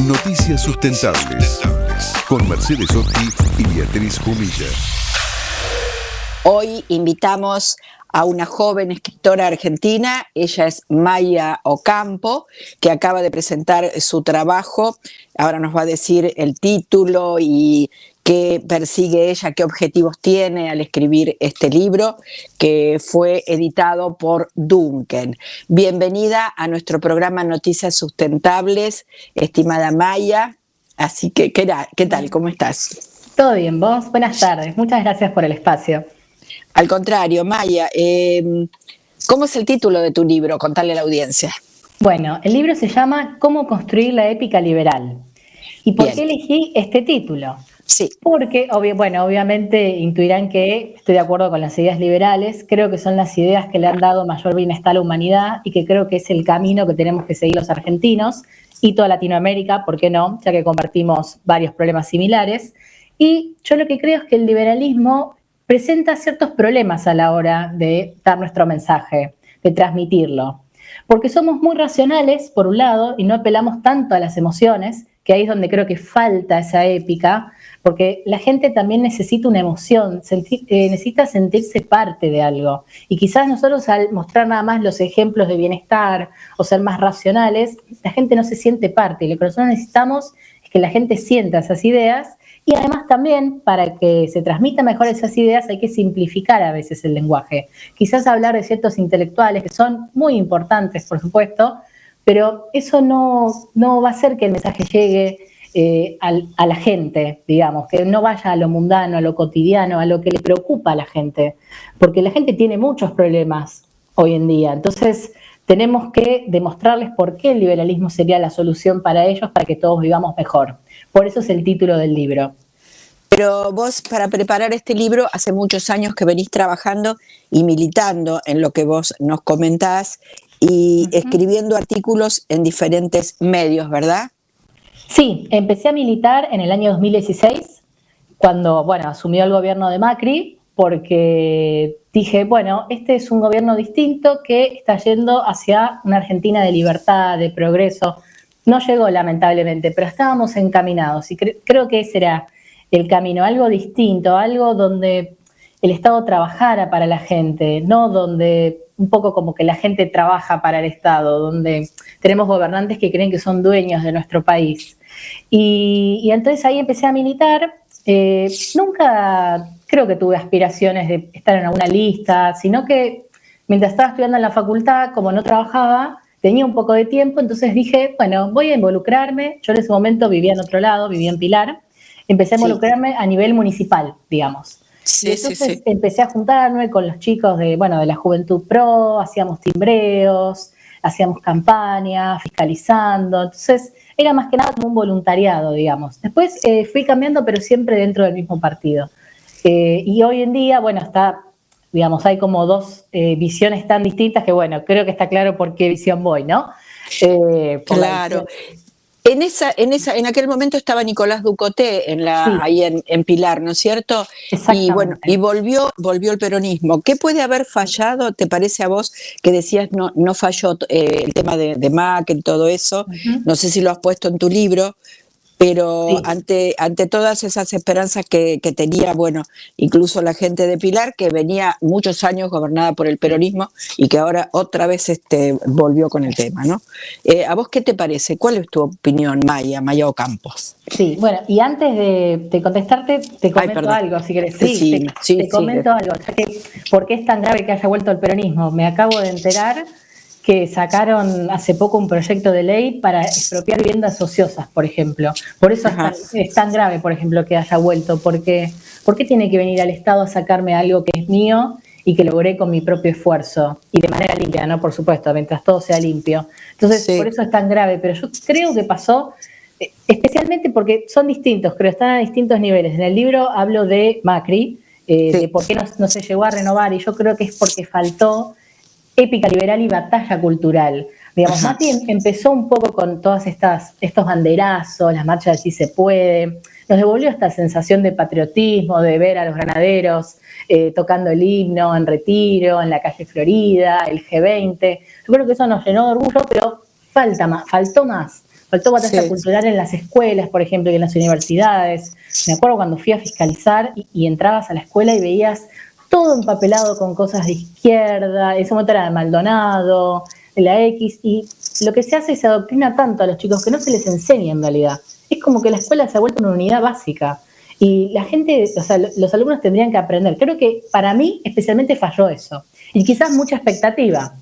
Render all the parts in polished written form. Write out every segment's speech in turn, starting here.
Noticias Sustentables, con Mercedes Otti y Beatriz Jumilla. Hoy invitamos a una joven escritora argentina, ella es Maya Ocampo, que acaba de presentar su trabajo. Ahora nos va a decir el título y qué persigue ella, qué objetivos tiene al escribir este libro, que fue editado por Duncan. Bienvenida a nuestro programa Noticias Sustentables, estimada Maya. Así que, ¿qué tal? ¿Cómo estás? Todo bien, ¿vos? Buenas tardes. Muchas gracias por el espacio. Al contrario, Maya, ¿cómo es el título de tu libro? Contale a la audiencia. Bueno, el libro se llama ¿Cómo construir la épica liberal? ¿Y por Bien. qué elegí este título? Sí. Porque, obviamente intuirán que estoy de acuerdo con las ideas liberales, creo que son las ideas que le han dado mayor bienestar a la humanidad y que creo que es el camino que tenemos que seguir los argentinos y toda Latinoamérica, ¿por qué no? Ya que compartimos varios problemas similares. Y yo lo que creo es que el liberalismo presenta ciertos problemas a la hora de dar nuestro mensaje, de transmitirlo. Porque somos muy racionales, por un lado, y no apelamos tanto a las emociones, que ahí es donde creo que falta esa épica, porque la gente también necesita una emoción, necesita sentirse parte de algo. Y quizás nosotros al mostrar nada más los ejemplos de bienestar o ser más racionales, la gente no se siente parte. Y lo que nosotros necesitamos es que la gente sienta esas ideas. Y además también, para que se transmitan mejor esas ideas, hay que simplificar a veces el lenguaje. Quizás hablar de ciertos intelectuales que son muy importantes, por supuesto, pero eso no va a hacer que el mensaje llegue a la gente, digamos, que no vaya a lo mundano, a lo cotidiano, a lo que le preocupa a la gente. Porque la gente tiene muchos problemas hoy en día. Entonces, tenemos que demostrarles por qué el liberalismo sería la solución para ellos, para que todos vivamos mejor. Por eso es el título del libro. Pero vos, para preparar este libro, hace muchos años que venís trabajando y militando en lo que vos nos comentás y escribiendo artículos en diferentes medios, ¿verdad? Sí, empecé a militar en el año 2016, cuando, asumió el gobierno de Macri, porque dije, este es un gobierno distinto que está yendo hacia una Argentina de libertad, de progreso. No llegó, lamentablemente, pero estábamos encaminados y creo que ese era el camino, algo distinto, algo donde el Estado trabajara para la gente, no donde un poco como que la gente trabaja para el Estado, donde tenemos gobernantes que creen que son dueños de nuestro país. Y entonces ahí empecé a militar. Nunca creo que tuve aspiraciones de estar en alguna lista, sino que mientras estaba estudiando en la facultad, como no trabajaba, tenía un poco de tiempo, entonces dije, voy a involucrarme. Yo en ese momento vivía en otro lado, vivía en Pilar. Empecé a involucrarme a nivel municipal, digamos. Sí, y entonces empecé a juntarme con los chicos de la Juventud Pro, hacíamos timbreos, hacíamos campañas, fiscalizando. Entonces era más que nada como un voluntariado, digamos. Después fui cambiando, pero siempre dentro del mismo partido. Y hoy en día, está, hay como dos visiones tan distintas que, creo que está claro por qué visión voy, ¿no? Claro. En aquel momento estaba Nicolás Ducoté Sí. ahí en Pilar, ¿no es cierto? Exactamente. Y volvió el peronismo. ¿Qué puede haber fallado, te parece a vos, que decías no falló el tema de Macri y todo eso? No sé si lo has puesto en tu libro, pero Sí. ante todas esas esperanzas que tenía, incluso la gente de Pilar, que venía muchos años gobernada por el peronismo y que ahora otra vez volvió con el tema, ¿no? ¿A vos qué te parece? ¿Cuál es tu opinión, Maya Ocampo? Sí, y antes de contestarte, te comento algo, si querés. Te comento algo, ya que ¿por qué es tan grave que haya vuelto el peronismo? Me acabo de enterar que sacaron hace poco un proyecto de ley para expropiar viviendas ociosas, por ejemplo. Por eso es tan grave, por ejemplo, que haya vuelto, porque ¿por qué tiene que venir al Estado a sacarme algo que es mío y que logré con mi propio esfuerzo? Y de manera limpia, ¿no? Por supuesto, mientras todo sea limpio. Entonces, por eso es tan grave, pero yo creo que pasó especialmente porque son distintos, creo, están a distintos niveles. En el libro hablo de Macri, de por qué no se llegó a renovar, y yo creo que es porque faltó épica liberal y batalla cultural. Digamos, Macri empezó un poco con todas estos banderazos, las marchas de Sí se puede, nos devolvió esta sensación de patriotismo, de ver a los granaderos tocando el himno en Retiro, en la calle Florida, el G20. Yo creo que eso nos llenó de orgullo, pero faltó más. faltó batalla Sí. cultural en las escuelas, por ejemplo, y en las universidades. Me acuerdo cuando fui a fiscalizar y entrabas a la escuela y veías todo empapelado con cosas de izquierda, en ese momento era de Maldonado, de la X, y lo que se hace es se adoctrina tanto a los chicos que no se les enseña en realidad. Es como que la escuela se ha vuelto una unidad básica. Y la gente, o sea, los alumnos tendrían que aprender. Creo que para mí especialmente falló eso. Y quizás mucha expectativa,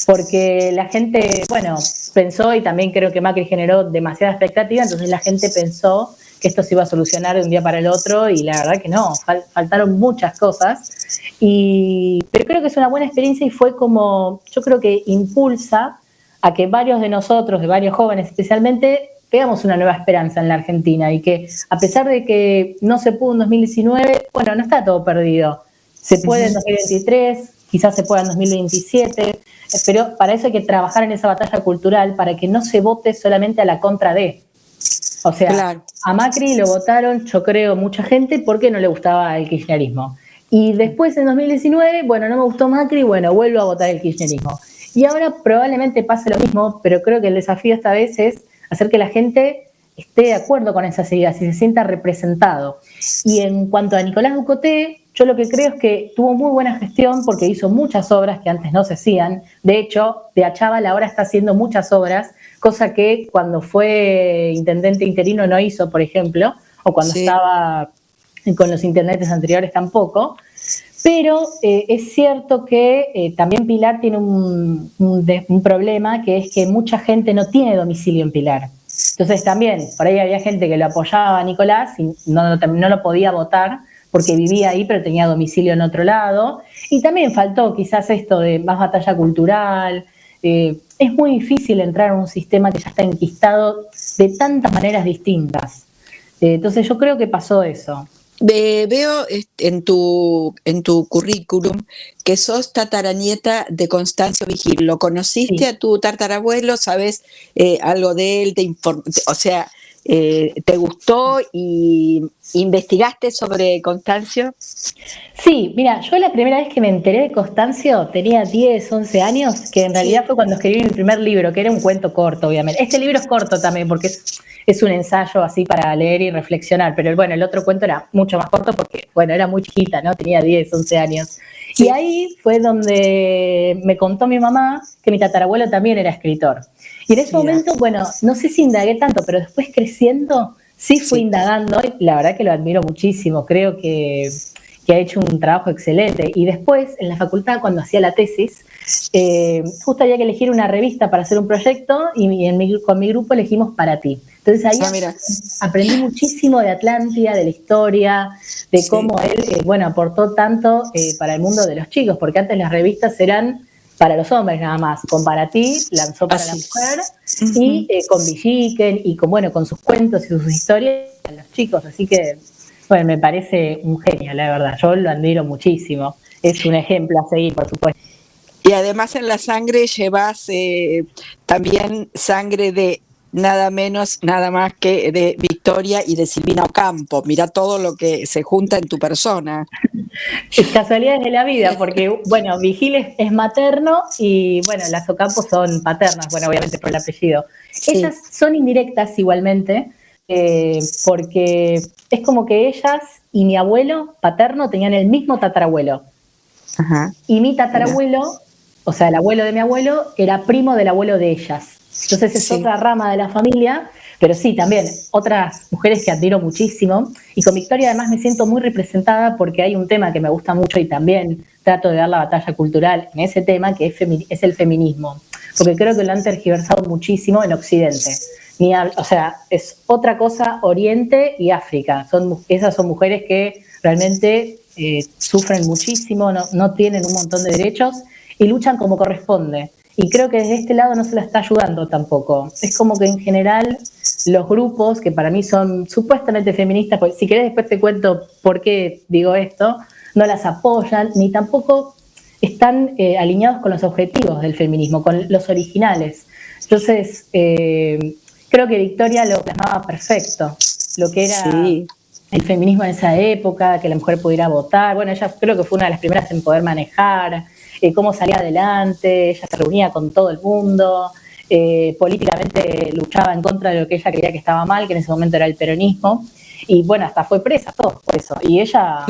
porque la gente, bueno, pensó, y también creo que Macri generó demasiada expectativa, entonces la gente pensó que esto se iba a solucionar de un día para el otro, y la verdad que no, faltaron muchas cosas. Pero creo que es una buena experiencia y fue como, yo creo que impulsa a que varios de nosotros, de varios jóvenes especialmente, veamos una nueva esperanza en la Argentina y que a pesar de que no se pudo en 2019, bueno, no está todo perdido. Se puede en 2023, quizás se pueda en 2027, pero para eso hay que trabajar en esa batalla cultural para que no se vote solamente a la contra de. O sea, Claro. a Macri lo votaron, yo creo, mucha gente porque no le gustaba el kirchnerismo. Y después en 2019, bueno, no me gustó Macri, bueno, vuelvo a votar el kirchnerismo. Y ahora probablemente pase lo mismo, pero creo que el desafío esta vez es hacer que la gente esté de acuerdo con esas ideas y se sienta representado. Y en cuanto a Nicolás Ducoté, yo lo que creo es que tuvo muy buena gestión porque hizo muchas obras que antes no se hacían. De hecho, de Achával ahora está haciendo muchas obras, cosa que cuando fue intendente interino no hizo, por ejemplo, o cuando estaba con los intendentes anteriores tampoco. Pero es cierto que también Pilar tiene un problema, que es que mucha gente no tiene domicilio en Pilar. Entonces también, por ahí había gente que lo apoyaba a Nicolás y no lo podía votar porque vivía ahí pero tenía domicilio en otro lado. Y también faltó quizás esto de más batalla cultural. Es muy difícil entrar en un sistema que ya está enquistado de tantas maneras distintas. Entonces yo creo que pasó eso. Veo en tu currículum que sos tataranieta de Constancio Vigil. ¿Lo conociste a tu tatarabuelo? ¿Sabes algo de él? O sea, ¿te gustó y investigaste sobre Constancio? Sí, mira, yo la primera vez que me enteré de Constancio tenía 10, 11 años, que en realidad fue cuando escribí mi primer libro, que era un cuento corto, obviamente. Este libro es corto también porque es un ensayo así para leer y reflexionar, pero bueno, el otro cuento era mucho más corto porque, bueno, era muy chiquita, ¿no? Tenía 10, 11 años. Sí. Y ahí fue donde me contó mi mamá que mi tatarabuelo también era escritor. Y en ese momento, bueno, no sé si indagué tanto, pero después creciendo sí fui indagando y la verdad que lo admiro muchísimo, creo que ha hecho un trabajo excelente. Y después, en la facultad, cuando hacía la tesis, justo había que elegir una revista para hacer un proyecto y con mi grupo elegimos Para Ti. Entonces ahí aprendí muchísimo de Atlántida, de la historia, de cómo él, bueno, aportó tanto para el mundo de los chicos, porque antes las revistas eran para los hombres nada más. Con Para Ti lanzó para la mujer y con Villiquen y con sus cuentos y sus historias a los chicos. Así que, bueno, me parece un genio, la verdad. Yo lo admiro muchísimo. Es un ejemplo a seguir, por supuesto. Y además en la sangre llevas también sangre de nada menos, nada más que de Victoria y de Silvina Ocampo. Mira todo lo que se junta en tu persona. Es casualidades de la vida, porque, bueno, Vigil es materno y, bueno, las Ocampo son paternas, bueno, obviamente por el apellido. Sí. Ellas son indirectas igualmente, porque es como que ellas y mi abuelo paterno tenían el mismo tatarabuelo. Ajá. Y mi tatarabuelo, o sea, el abuelo de mi abuelo, era primo del abuelo de ellas. Entonces es otra rama de la familia, pero sí, también otras mujeres que admiro muchísimo. Y con Victoria además me siento muy representada porque hay un tema que me gusta mucho y también trato de dar la batalla cultural en ese tema, que es el feminismo. Porque creo que lo han tergiversado muchísimo en Occidente. O sea, es otra cosa Oriente y África. Esas son mujeres que realmente sufren muchísimo, no tienen un montón de derechos y luchan como corresponde. Y creo que desde este lado no se la está ayudando tampoco. Es como que en general los grupos, que para mí son supuestamente feministas, porque si querés después te cuento por qué digo esto, no las apoyan, ni tampoco están alineados con los objetivos del feminismo, con los originales. Entonces, creo que Victoria lo plasmaba perfecto, lo que era el feminismo en esa época, que la mujer pudiera votar. Bueno, ella creo que fue una de las primeras en poder manejar, cómo salía adelante, ella se reunía con todo el mundo, políticamente luchaba en contra de lo que ella creía que estaba mal, que en ese momento era el peronismo, y bueno, hasta fue presa, todo por eso, y ella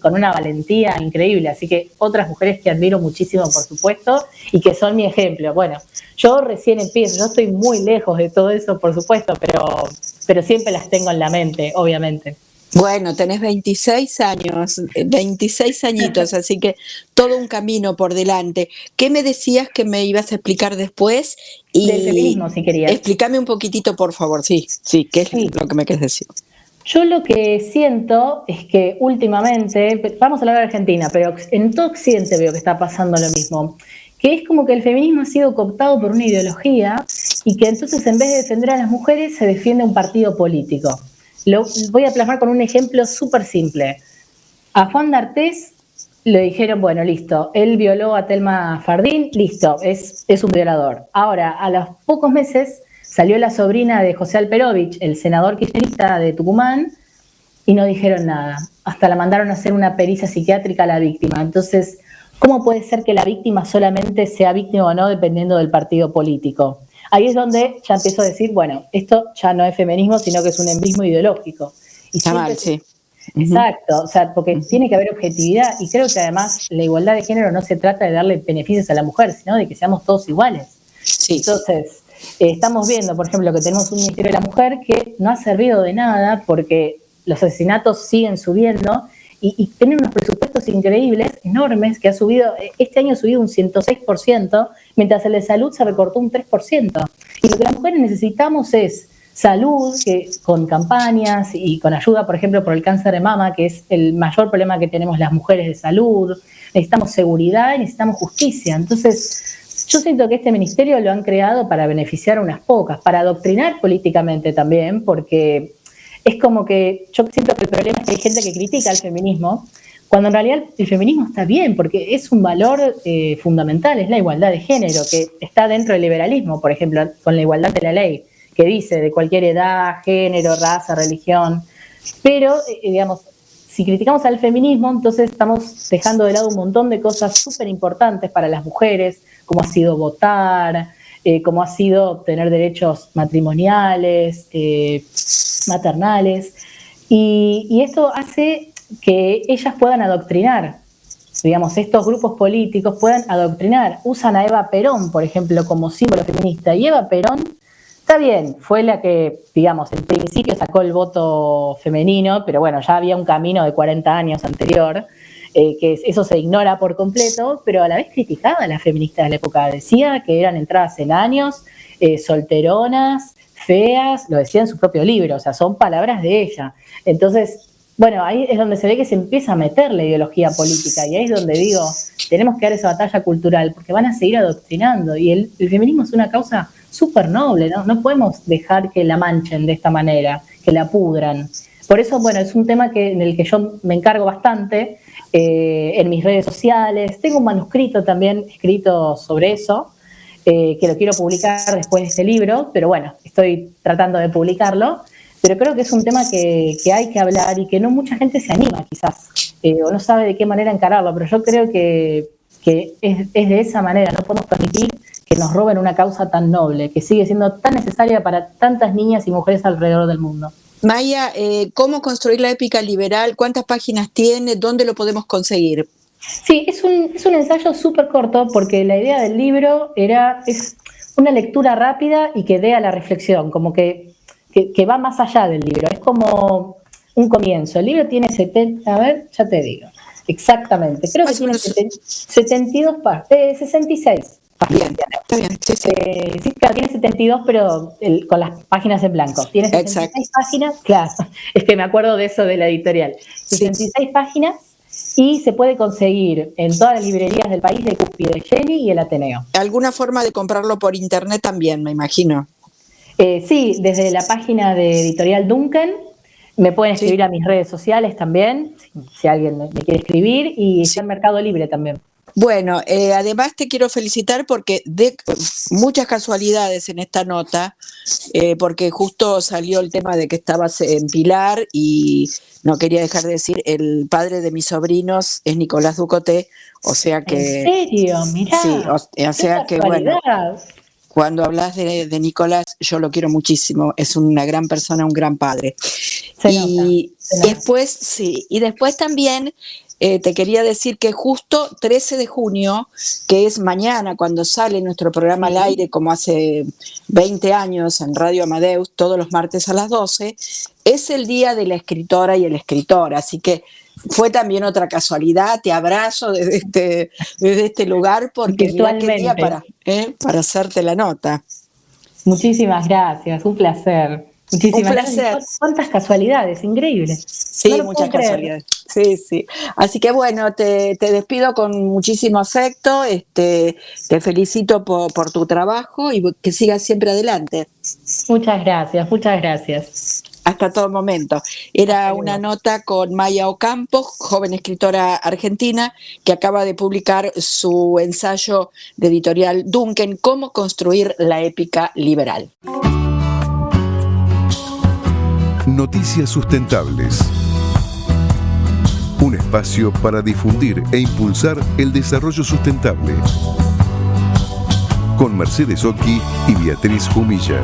con una valentía increíble, así que otras mujeres que admiro muchísimo, por supuesto, y que son mi ejemplo. Bueno, yo recién empiezo, yo estoy muy lejos de todo eso, por supuesto, pero siempre las tengo en la mente, obviamente. Bueno, tenés 26 años, 26 añitos, así que todo un camino por delante. ¿Qué me decías que me ibas a explicar después? Del feminismo, si querías. Explícame un poquito, por favor, sí, ¿qué es lo que me quieres decir? Yo lo que siento es que últimamente, vamos a hablar de Argentina, pero en todo Occidente veo que está pasando lo mismo, que es como que el feminismo ha sido cooptado por una ideología y que entonces en vez de defender a las mujeres se defiende un partido político. Lo voy a plasmar con un ejemplo súper simple. A Juan D'Artés le dijeron, bueno, listo, él violó a Thelma Fardín, listo, es un violador. Ahora, a los pocos meses salió la sobrina de José Alperovich, el senador kirchnerista de Tucumán, y no dijeron nada. Hasta la mandaron a hacer una pericia psiquiátrica a la víctima. Entonces, ¿cómo puede ser que la víctima solamente sea víctima o no dependiendo del partido político? Ahí es donde ya empiezo a decir, bueno, esto ya no es feminismo, sino que es un embrismo ideológico. Y está mal, sí. Exacto, o sea, porque tiene que haber objetividad y creo que además la igualdad de género no se trata de darle beneficios a la mujer, sino de que seamos todos iguales. Sí. Entonces, estamos viendo, por ejemplo, que tenemos un Ministerio de la Mujer que no ha servido de nada porque los asesinatos siguen subiendo y tienen unos presupuestos increíbles, enormes, que ha subido, este año ha subido un 106%, mientras el de salud se recortó un 3%. Y lo que las mujeres necesitamos es salud, que con campañas y con ayuda, por ejemplo, por el cáncer de mama, que es el mayor problema que tenemos las mujeres de salud. Necesitamos seguridad y necesitamos justicia. Entonces, yo siento que este ministerio lo han creado para beneficiar a unas pocas, para adoctrinar políticamente también, porque es como que yo siento que el problema es que hay gente que critica el feminismo, cuando en realidad el feminismo está bien, porque es un valor fundamental, es la igualdad de género, que está dentro del liberalismo, por ejemplo, con la igualdad de la ley, que dice de cualquier edad, género, raza, religión. Pero, digamos, si criticamos al feminismo, entonces estamos dejando de lado un montón de cosas súper importantes para las mujeres, como ha sido votar, como ha sido tener derechos matrimoniales, maternales. Y esto hace que ellas puedan adoctrinar, digamos, estos grupos políticos puedan adoctrinar. Usan a Eva Perón, por ejemplo, como símbolo feminista. Y Eva Perón, está bien, fue la que, digamos, en principio sacó el voto femenino, pero bueno, ya había un camino de 40 años anterior, que eso se ignora por completo, pero a la vez criticaba a las feministas de la época. Decía que eran entradas en años, solteronas, feas, lo decía en su propio libro, o sea, son palabras de ella. Entonces, bueno, ahí es donde se ve que se empieza a meter la ideología política, y ahí es donde digo, tenemos que dar esa batalla cultural, porque van a seguir adoctrinando, y el feminismo es una causa súper noble, ¿no? No podemos dejar que la manchen de esta manera, que la pudran. Por eso, bueno, es un tema en el que yo me encargo bastante en mis redes sociales. Tengo un manuscrito también escrito sobre eso, que lo quiero publicar después de este libro, pero bueno, estoy tratando de publicarlo. Pero creo que es un tema que hay que hablar y que no mucha gente se anima quizás, o no sabe de qué manera encararlo, pero yo creo que es de esa manera. No podemos permitir que nos roben una causa tan noble, que sigue siendo tan necesaria para tantas niñas y mujeres alrededor del mundo. Maya, ¿cómo construir la épica liberal? ¿Cuántas páginas tiene? ¿Dónde lo podemos conseguir? Sí, es un ensayo súper corto, porque la idea del libro es una lectura rápida y que dé a la reflexión, como que va más allá del libro, es como un comienzo. El libro tiene 70, a ver, ya te digo, exactamente, creo que tiene 72 partes, 66 páginas. Bien, está bien, sí, sí. Sí, claro, tiene 72, pero con las páginas en blanco. Tiene 66 páginas, claro, es que me acuerdo de eso de la editorial. 66 páginas, y se puede conseguir en todas las librerías del país, de Cúspide, Jenny y el Ateneo. ¿Alguna forma de comprarlo por internet también, me imagino? Sí, desde la página de Editorial Duncan. Me pueden escribir a mis redes sociales también, si alguien me quiere escribir, y está en Mercado Libre también. Bueno, además te quiero felicitar porque de muchas casualidades en esta nota, porque justo salió el tema de que estabas en Pilar y no quería dejar de decir, el padre de mis sobrinos es Nicolás Ducoté, o sea que... ¿En serio? Mirá. Sí, o sea que bueno... cuando hablas de Nicolás, yo lo quiero muchísimo, es una gran persona, un gran padre. Se Y nota. después, sí, y después también te quería decir que justo 13 de junio, que es mañana cuando sale nuestro programa al aire, como hace 20 años en Radio Amadeus, todos los martes a las 12, es el día de la escritora y el escritor, así que fue también otra casualidad, te abrazo desde este lugar porque mirá qué día para hacerte la nota. Muchísimas gracias, un placer. Muchísimas Un placer. Gracias. ¿Cuántas casualidades? Increíble. Sí, no muchas casualidades. Sí, sí. Así que bueno, te despido con muchísimo afecto, te felicito por tu trabajo y que sigas siempre adelante. Muchas gracias, muchas gracias. Hasta todo momento. Era una nota con Maya Ocampo, joven escritora argentina, que acaba de publicar su ensayo de editorial Duncan, Cómo construir la épica liberal. Noticias sustentables. Un espacio para difundir e impulsar el desarrollo sustentable. Con Mercedes Occhi y Beatriz Humilla.